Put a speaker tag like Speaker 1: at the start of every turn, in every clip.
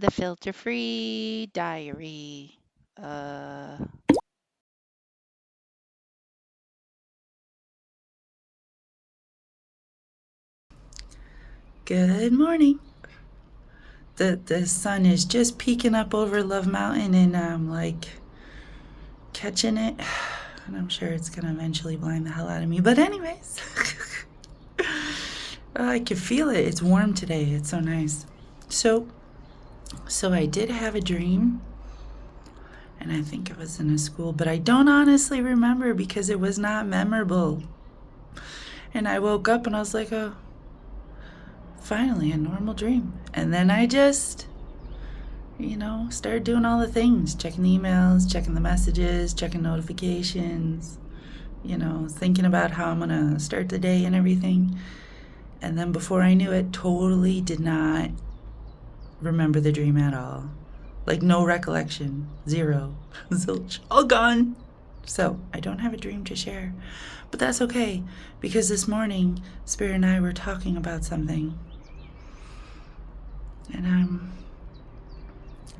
Speaker 1: The filter-free diary. Uh,
Speaker 2: Good morning. The sun is just peeking up over Love Mountain, and I'm like catching it, and I'm sure it's gonna eventually blind the hell out of me. But anyways, I can feel it. It's warm today. It's so nice. So, so I did have a dream, and I think it was in a school, but I don't honestly remember because it was not memorable. And I woke up and I was like, oh, finally a normal dream. And then I just started doing all the things, checking the emails, checking the messages, checking notifications, thinking about how I'm going to start the day and everything. And then before I knew it, totally did not remember the dream at all. Like no recollection, zero, zilch, all gone. So I don't have a dream to share, but that's okay because this morning Spirit and I were talking about something, and I'm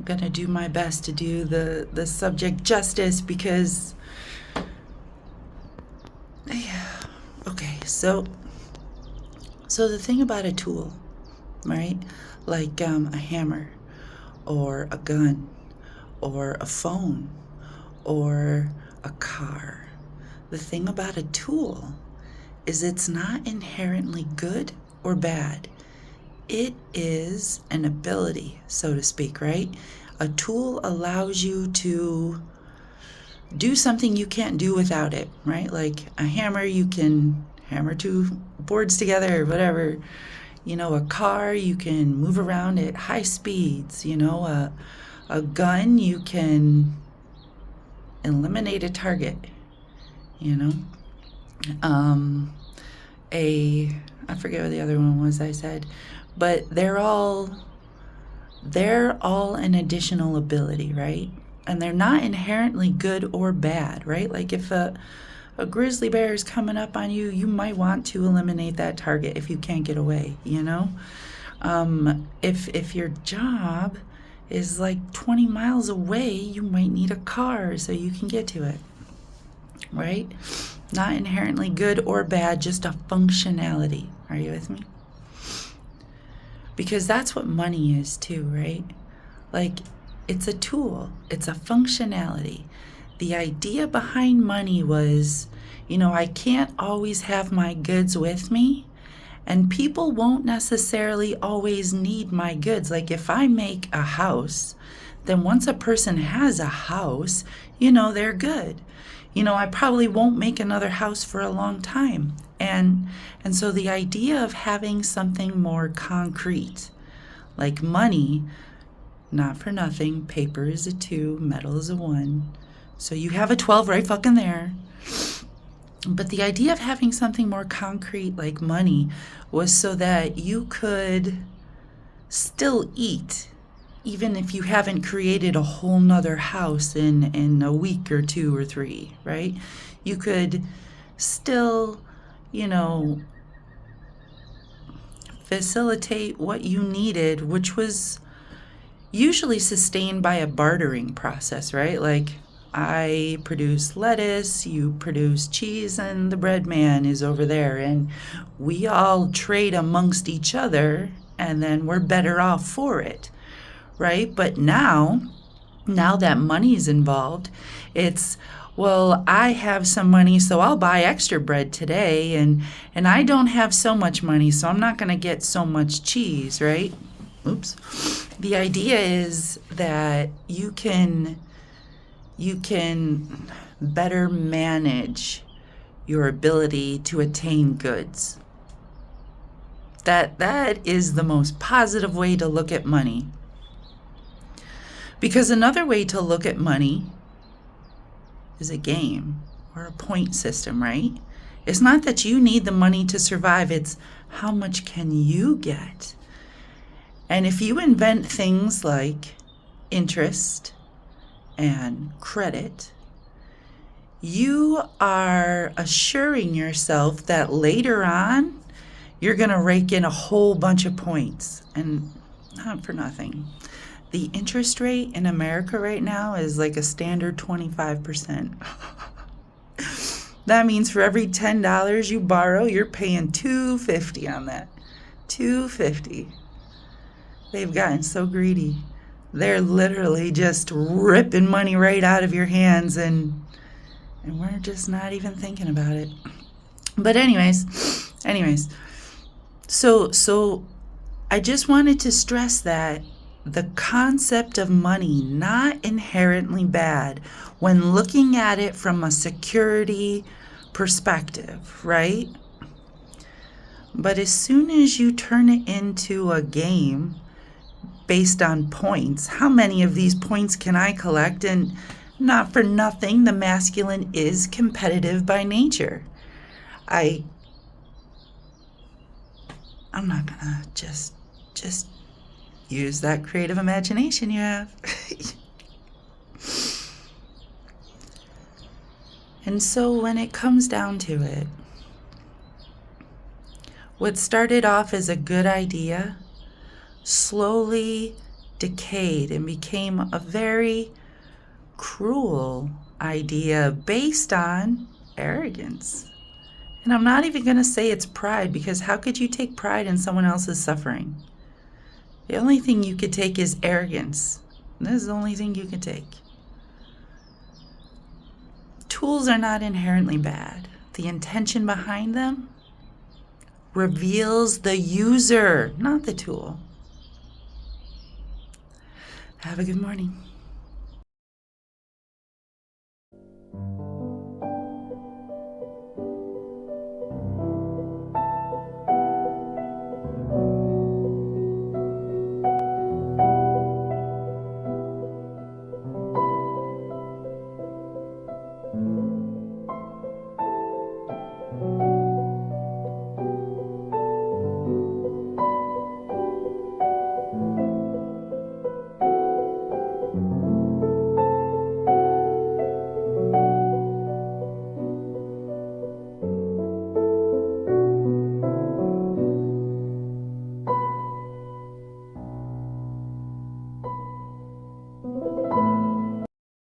Speaker 2: gonna do my best to do the subject justice because yeah. Okay, so the thing about a tool, right, like a hammer or a gun or a phone or a car, the thing about a tool is it's not inherently good or bad. It is an ability, so to speak, right? A tool allows you to do something you can't do without it, right? Like a hammer, you can hammer two boards together or whatever. A car, you can move around at high speeds. A gun, you can eliminate a target, you know. Um, I forget what the other one was I said, but they're all an additional ability, right? And they're not inherently good or bad, right? Like if a grizzly bear is coming up on you, you might want to eliminate that target if you can't get away, If your job is like 20 miles away, you might need a car so you can get to it, right? Not inherently good or bad, just a functionality. Are you with me? Because that's what money is too, right? Like, it's a tool, it's a functionality. The idea behind money was, I can't always have my goods with me, and people won't necessarily always need my goods. Like, if I make a house, then once a person has a house, they're good. I probably won't make another house for a long time. And so the idea of having something more concrete, like money, not for nothing, paper is a 2, metal is a 1. So you have a 12 right fucking there. But the idea of having something more concrete like money was so that you could still eat, even if you haven't created a whole nother house in a week or 2 or 3, right? You could still, you know, facilitate what you needed, which was usually sustained by a bartering process, right? Like, I produce lettuce, you produce cheese, and the bread man is over there. And we all trade amongst each other, and then we're better off for it, right? But now that money is involved, it's, well, I have some money, so I'll buy extra bread today, and I don't have so much money, so I'm not going to get so much cheese, right? Oops. The idea is that you can better manage your ability to attain goods. That is the most positive way to look at money. Because another way to look at money is a game or a point system, right? It's not that you need the money to survive, it's how much can you get? And if you invent things like interest and credit, you are assuring yourself that later on you're going to rake in a whole bunch of points. And not for nothing, The interest rate in America right now is like a standard 25%. That means for every $10 you borrow, you're paying $2.50 on that. $2.50. They've gotten so greedy. They're literally just ripping money right out of your hands, and we're just not even thinking about it. But anyways, so I just wanted to stress that the concept of money not inherently bad when looking at it from a security perspective, right? But as soon as you turn it into a game based on points, how many of these points can I collect? And not for nothing, the masculine is competitive by nature. I'm not gonna just use that creative imagination you have. And so when it comes down to it, what started off as a good idea slowly decayed and became a very cruel idea based on arrogance. And I'm not even going to say it's pride, because how could you take pride in someone else's suffering? The only thing you could take is arrogance. This is the only thing you can take. Tools are not inherently bad. The intention behind them reveals the user, not the tool. Have a good morning.